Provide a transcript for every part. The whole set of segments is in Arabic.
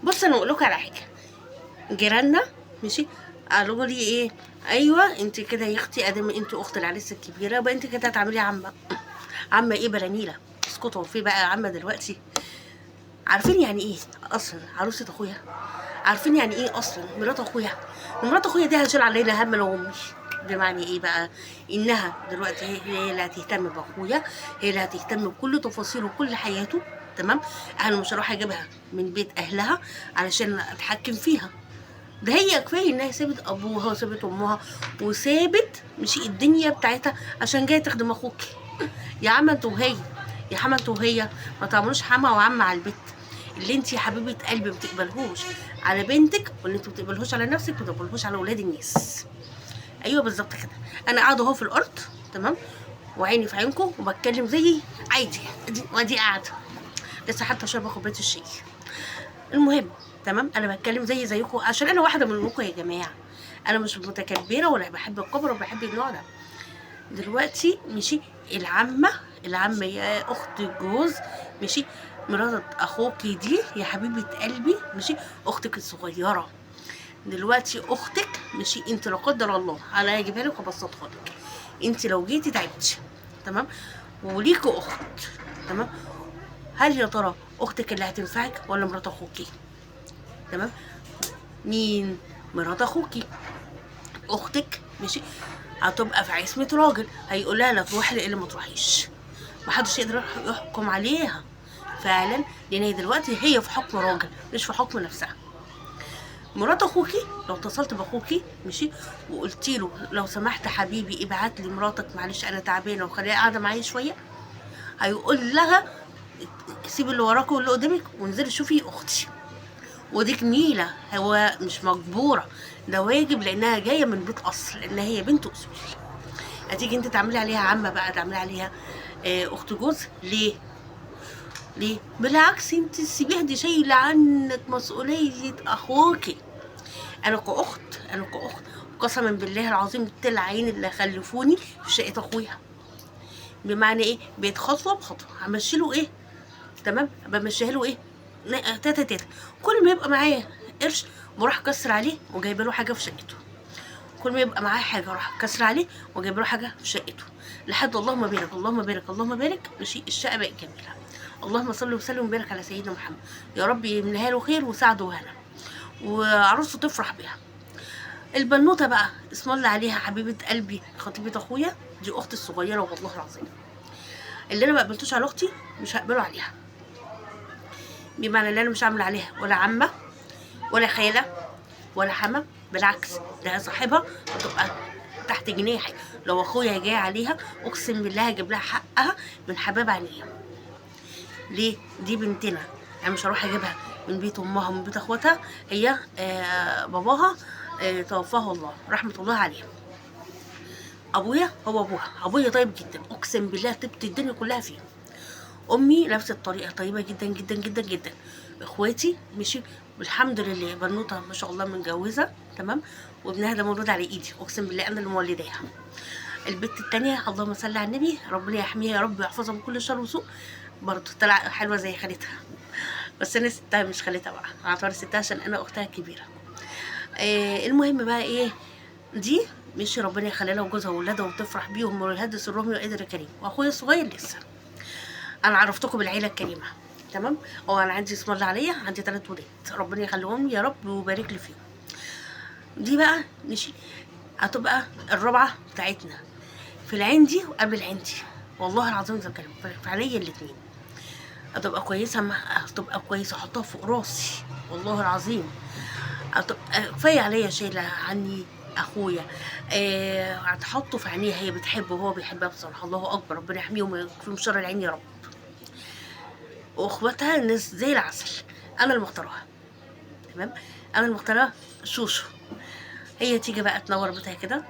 بص انا اقول لكم على حاجه. جيراننا ماشي قالوا لي ايه، ايوه انت كده يا اختي ادام انت اخت العريس الكبيره يبقى انت كده هتعملي عمه. عمه ايه بلانيله؟ اسكتوا، في بقى عمه دلوقتي؟ عارفين يعني ايه اصلا عروسه اخويا؟ عارفين يعني ايه اصلا مرات اخويا؟ مرات اخويا دي هتشيل علينا هم لو امي. بمعنى ايه بقى؟ انها دلوقتي هي اللي هتهتم باخويا، هي اللي هتهتم بكل تفاصيله وكل حياته. تمام. انا مش هروح اجيبها من بيت اهلها علشان اتحكم فيها. ده هي كفايه انها سابت ابوها وسابت امها وسابت مش الدنيا بتاعتها عشان جايه تخدم اخوك. يا عم انتوا وهي، يا حما انتوا وهي ما تعملوش حما وعم على البيت. اللي انت يا حبيبه قلبي ما بتقبلهوش على بنتك واللي انتوا ما بتقبلهوش على نفسك ما تقبلهوش على اولاد الناس. ايوه بالظبط كده. انا قاعده اهو في الارض، تمام، وعيني في عينكم وبتكلم زي عادي. وادي قاعده لسه حتى شاربه كوبايه الشاي. المهم، تمام، انا بتكلم زيكم عشان انا واحده منكم يا جماعه. انا مش متكبره ولا بحب الكبر ولا بحب النوع ده. دلوقتي ماشي، العمه يا اخت الجوز، ماشي، مرات اخوكي دي يا حبيبه قلبي، ماشي، اختك الصغيره. دلوقتي اختك ماشي، انت لا قدر الله انا هجيبها لك وابسطها لك. انت لو جيتي تعبتي، تمام، وليكوا اخت، تمام، هل يا ترى اختك اللي هتنفعك ولا مرات اخوكي؟ تمام. مين؟ مرات اخوكي. اختك ماشي هتبقى في عصمة راجل هيقولها لك روحي اللي ما تروحيش. محدش يقدر يحكم عليها فعلا، لان هي دلوقتي هي في حكم راجل مش في حكم نفسها. مرات اخوكي لو اتصلت باخوكي ماشي وقلت له لو سمحت حبيبي ابعت لي مراتك معلش انا تعبانه وخليها قاعده معايا شويه، هيقول لها سيبي اللي وراك واللي قدامك وانزلي شوفي اختي. ودي جميلة، هو مش مجبورة، ده واجب لأنها جاية من بيت أصل، لأن هي بنت أصول. هتيجي أنت تعملي عليها عمة بقى، تعملي عليها أخت جوز؟ ليه؟ ليه؟ بالعكس أنت تسيبيها، دي شايلة عنك مسؤولية أخوكي. أنا كأخت قسما بالله العظيم العين اللي خلفوني في شقة أخويا. بمعنى إيه؟ بقيت خطوة بخطوة همشي له إيه؟ تمام، بمشيها له ايه، تاتا تاتا. كل ما يبقى معايا قرش بروح كسر عليه وجايبه له حاجه في شقته. كل ما يبقى معايا حاجه اروح كسر عليه وجايبه له حاجه في شقته، لحد اللهم بارك اللهم بارك اللهم بارك ماشي الشقه بقت جميله. اللهم صل وسلم وبارك على سيدنا محمد. يا رب يملاها له خير وسعده وهنا وعروسه تفرح بيها. البنوته بقى اسم الله عليها حبيبه قلبي خطيبه اخويا، دي اختي الصغيره والله العظيم. اللي انا ما قبلتوش على اختي مش هقبله عليها. بمعنى ان انا مش عامله عليها ولا عمه ولا خاله ولا حما، بالعكس ده صاحبها هتبقى تحت جناحي. لو اخويا جاي عليها اقسم بالله هجيب لها حقها من حباب عينيها. ليه؟ دي بنتنا، انا مش هروح اجيبها من بيت امها ومن بيت اخواتها. هي باباها توفاه الله رحمه الله عليه. ابويا هو ابوها، ابويا طيب جدا اقسم بالله طيبت الدنيا كلها فيه. امي نفس الطريقه طيبه جدا جدا جدا جدا. اخواتي مشي الحمد لله، بنوته ما شاء الله متجوزه، تمام، وابنها ده مولود على ايدي اقسم بالله انا اللي مولداها. البت التانية اللهم صل على النبي ربنا يحميها يا رب ويحفظها من كل شر وسوء، برضه طلع حلوه زي خالتها. بس انا ستها مش خالتها بقى، اعتبر ستها عشان انا اختها الكبيره. المهم بقى ايه، دي مش ربنا يخليها وجوزها واولادها وتفرح بيهم ويهدي سرهم ويقدر الكريم. واخويا الصغير لسه. انا عرفتكم بالعيله الكريمه، تمام. هو انا عندي اسم الله عليا عندي 3 ولاد ربنا يخليهم لي يا رب ويبارك لي فيهم. دي بقى ماشي هتبقى الرابعه بتاعتنا في العين دي وقبل العين دي. والله العظيم ده الكلام في عينيا الاثنين. هتبقى كويسه، هتبقى كويسه احطها فوق راسي والله العظيم. هتبقى كفايه عليا شايله عني اخويا. هتحطه في عينيها، هي بتحبه وهو بيحبها بصراحه. الله اكبر، ربنا يحميهم ويكفيهم شر العين يا رب. واخواتها ناس زي العسل، انا اللي مختارها، تمام، انا اللي مختارها. شوشو هي تيجي بقى تنور بيتها كده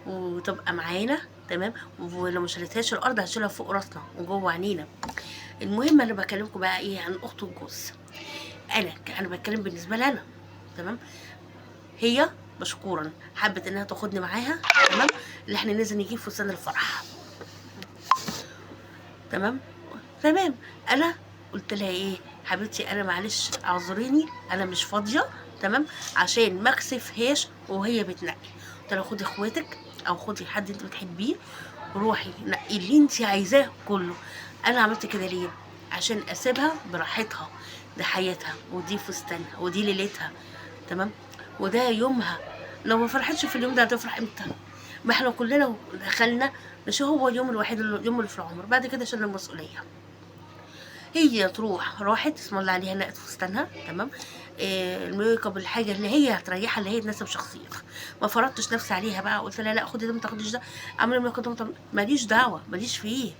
وتبقى معانا، تمام، ولو ما شالتهاش الارض هشيلها فوق راسنا وجوه عينينا. المهم انا بكلمكم بقى ايه عن اخت الجوز. انا بتكلم بالنسبه لي انا، تمام. هي مشكورا حبت انها تاخدني معاها، تمام، اللي احنا ننزل نجيب فستان الفرح، تمام. تمام. انا قلت لها ايه، حبيبتي انا معلش اعذريني انا مش فاضيه، تمام، عشان ما اكسفهاش وهي بتنقي. قلت لها خدي اخواتك او خدي حد انت بتحبيه وروحي نقي اللي انت عايزاه كله. انا عملت كده ليه؟ عشان اسيبها براحتها، ده حياتها ودي فستانها ودي ليلتها، تمام، وده يومها. لو ما فرحتش في اليوم ده هتفرح امتى؟ ما احنا كلنا دخلنا، مش هو اليوم الوحيد اليوم اللي في العمر، بعد كده شلنا المسؤوليه. هي تروح راحت اسم الله عليها نقت فستانها، تمام، الميك اب الحاجه اللي هي هتريحها اللي هي تناسب شخصيتها. ما فرضتش نفسي عليها بقى، قلت لها لا خدي ده ما تاخديش ده، اعملي الميك اب ده ماليش دعوه، ماليش فيه.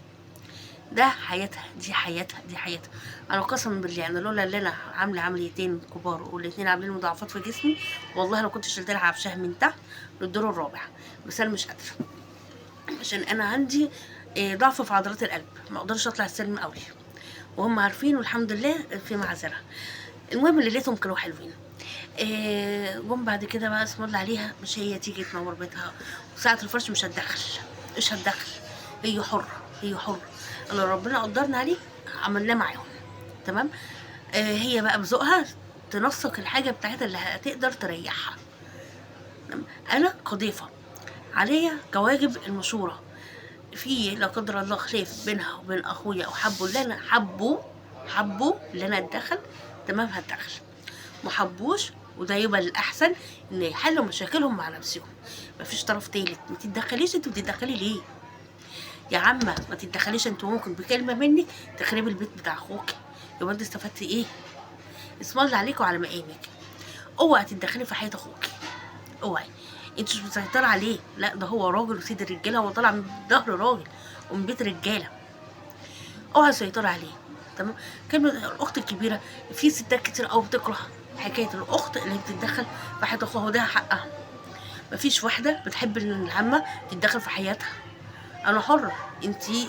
ده حياتها، دي حياتها، دي حياتها. انا قسما بالله انا لولا اللي انا عامله عمليتين كبار والاتنين عاملين مضاعفات في جسمي، والله انا كنت شلت لها عفشها من تحت للدور الرابع، بس انا مش قادره عشان انا عندي ضعف في عضلات القلب، ما اقدرش اطلع السلم قوي، وهم عارفين والحمد لله في معذره. المهم اللي لقيتهم كانوا حلوين. جم بعد كده بقى اسم الله عليها، مش هي تيجي تنور بيتها وساعة الفرش مش هتدخل، مش هتدخل، هي حرة، هي حرة، اللي ربنا قدرنا عليه عملناه معاهم، تمام. هي بقى بذوقها تنسق الحاجة بتاعتها اللي هتقدر تريحها. أنا كضيفة عليا كواجب المشورة، في لا قدر الله خلاف بينها وبين أخويا أو حبوا اللي أنا أتدخل، تمام هتدخل، محبوش وده يبقى الأحسن إن يحلوا مشاكلهم مع نفسهم، مفيش طرف تالت. ما تتدخليش، انتوا بتتدخلي ليه يا عمه؟ ما تتدخليش، انتوا ممكن بكلمه منك تخربي البيت بتاع اخوك، يبقى انت استفدتي ايه؟ اسم الله عليكم على مقامك. اوعي تتدخلي في حياه اخوك، اوعي، انت مش مسيطره عليه، لا ده هو راجل وسيد الرجاله، هو طالع من ظهر راجل ومن بيت رجاله، اوعي تسيطري عليه، تمام. كلمه الاخت الكبيره، في ستات كتير قوي بتكره حكايه الاخت اللي بتتدخل في حياه اخوها، وده حقها. مفيش واحده بتحب ان العمه تتدخل في حياتها. انا حره، انتي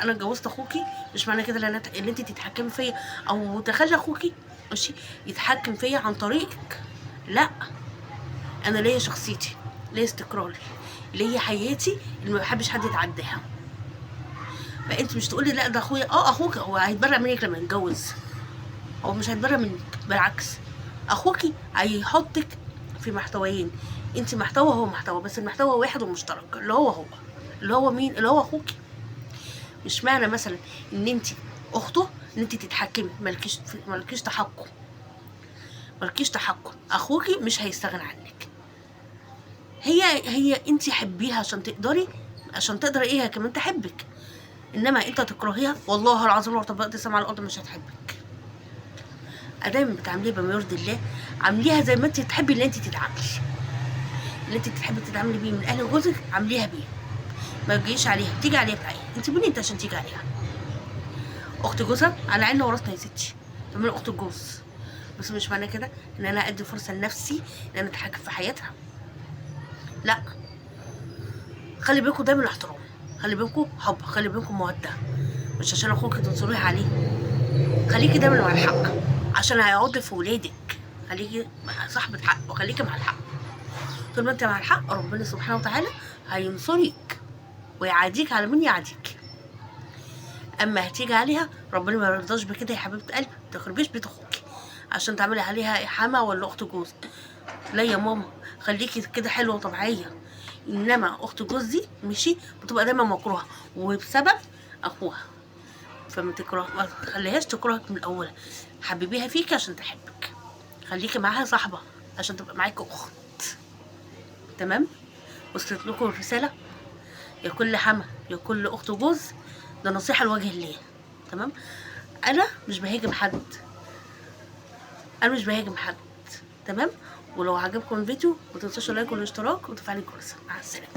انا اتجوزت اخوكي، مش معنى كده ان انت تتحكمي فيا او تخلي اخوكي ماشي يتحكم فيا عن طريقك، لا. انا ليا شخصيتي، ليا استقراري، ليا حياتي اللي ما بحبش حد يتعداها. فانت مش تقولي لا ده اخويا، اخوك هو هيتبرأ منك لما يتجوز، هو مش هيتبرأ منك، بالعكس اخوكي هيحطك في محتويين، انت محتوى هو محتوى، بس المحتوى واحد ومشترك، اللي هو مين؟ اللي هو اخوكي. مش معنى مثلا ان انت اخته ان انت تتحكمي، مالكيش تحكم، اخوكي مش هيستغنى عنك. هي انت حبيها عشان تقدر ايه كمان تحبك، انما انت تكرهيها والله العظيم لو طبقت السما على الارض مش هتحبك. ادام بتعمليه بما يرضي الله، عامليها زي ما انت تحبي اللي انت تتعاملي، اللي انت تحبي تتعاملي بيه من اهل جوزك، عامليها بيه، ما تجيش عليها، تيجي عليها بأي، انت مين انت عشان تيجي عليها؟ اخت جوزها على عيننا وراسنا يا ستي، تعملي اخت الجوز، بس مش معنى كده ان انا ادي فرصه لنفسي ان انا اتحكم في حياتها، لا. خلي بينكم دايما احترام، خلي بينكم حب، خلي بينكم موده، مش عشان اخوك تنصريه عليه. خليكي دايما مع الحق عشان هيقعد في ولادك، خليكي صاحبه حق وخليكي مع الحق. طول ما انت مع الحق ربنا سبحانه وتعالى هينصرك ويعاديك على من يعاديك. اما هتيجي عليها ربنا ما يرضاش بكده يا حبيبه قلبي، ما تخربيش بيت اخوكي عشان تعملي عليها حما ولا اخت جوز، لا يا ماما، خليكي كده حلوه وطبيعيه. انما اخت جوز دي مشي بتبقى دايما مكروهه وبسبب اخوها، فما ما تخليهاش تكرهك من الاول، حببيها فيكي عشان تحبك، خليكي معاها صاحبه عشان تبقى معاكي اخت، تمام. وصلت لكم الرساله يا كل حما يا كل اخت جوز؟ ده نصيحه لوجه الله، تمام. انا مش بهاجم حد، تمام. ولو عجبكم الفيديو ما تنسوش اللايك والاشتراك وتفعيل الجرس. مع السلامه.